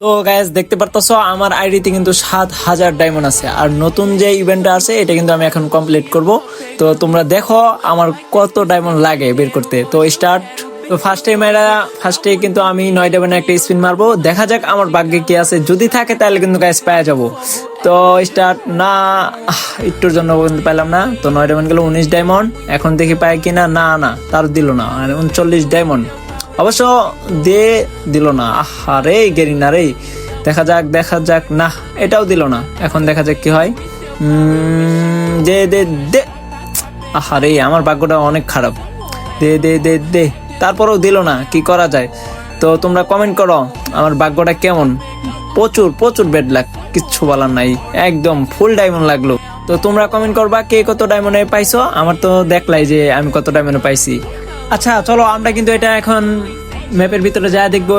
তো গাইস দেখতে পারতেছো আমার আইডিতে কিন্তু 7,000 ডায়মন্ড আছে। আর নতুন যে ইভেন্টটা আছে এটা কিন্তু আমি এখন কমপ্লিট করব। তো তোমরা দেখো আমার কত ডায়মন্ড লাগে বের করতে। তো স্টার্ট। তো ফার্স্টে কিন্তু আমি 9 ডায়মন্ডে একটা স্পিন মারবো, দেখা যাক আমার ভাগ্যে কি আছে। যদি থাকে তাহলে কিন্তু গাইস পেয়ে যাবো। তো স্টার্ট না, একটুর জন্য কিন্তু পেলাম না। তো 9 ডায়মন্ড গেল 19 ডায়মন্ড। এখন দেখি পাই কিনা। না না, তার দিল না। 39 ডায়মন্ড অবশ্য দিল না। আরে গেরি না রে। দেখা যাক না, এটাও দিল না। এখন দেখা যাক কি হয়। দে দে দে। আরে আমার ভাগ্যটা অনেক খারাপ। দে দে দে দে। তারপরেও দিল না, কি করা যায়। তো তোমরা কমেন্ট করো আমার ভাগ্যটা কেমন। প্রচুর প্রচুর ব্যাড লাক, কিচ্ছু বলার নাই। একদম ফুল ডায়মন্ড লাগলো। তো তোমরা কমেন্ট করবা কে কত ডায়মন্ডে পাইছো। আমার তো দেখলাই যে আমি কত ডায়মন্ডে পাইছি। আচ্ছা চলো আমরা কিন্তু এটা এখন ম্যাপের ভিতরে যা দেখবো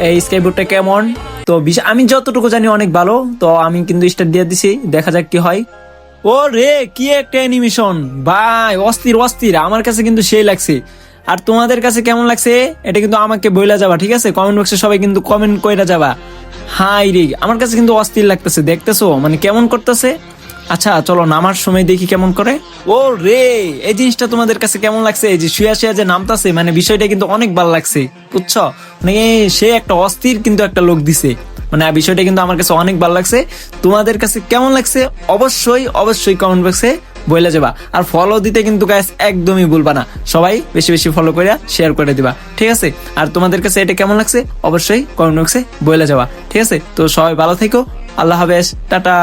এই স্কাইবোর্ডটা কেমন। তো আমি যতটুকু জানি অনেক ভালো। তো আমি কিন্তু স্টার্ট দিয়ে দিছি, দেখা যাক কি হয়। ও রে, কি একটা অ্যানিমেশন ভাই, অস্থির অস্থির। আমার কাছে কিন্তু সেই লাগছে। আর তোমাদের কাছে কেমন লাগছে এটা কিন্তু আমাকে বইলা যাবা, ঠিক আছে? কমেন্ট বক্সে সবাই কিন্তু কমেন্ট কইরা যাবা। হাই রে, আমার কাছে কিন্তু অস্থির লাগতেছে। দেখতেছো মানে কেমন করতেছে। আচ্ছা চলো নামার সময় দেখি কেমন করে। ও রে, এই জিনিসটা তোমাদের কাছে কেমন লাগছে? এই যে শুয়া শুয়া যে নামতাছে, মানে বিষয়টা কিন্তু অনেক ভালো লাগছে, বুঝছো? মানে সে একটা অস্থির কিন্তু একটা লোক দিছে। মানে বিষয়টা কিন্তু আমার কাছে অনেক ভালো লাগছে। তোমাদের কাছে কেমন লাগছে অবশ্যই অবশ্যই কমেন্ট বক্সে বইলা যাবা। আর ফলো দিতে কিন্তু গাইস একদমই ভুলবা না। সবাই বেশি বেশি ফলো করে শেয়ার করে দিবা, ঠিক আছে? আর তোমাদের কাছে এটা কেমন লাগছে অবশ্যই কমেন্ট বক্সে বইলা যাবা, ঠিক আছে? তো সবাই ভালো থেকো। আল্লাহ হাফেজ, টাটা।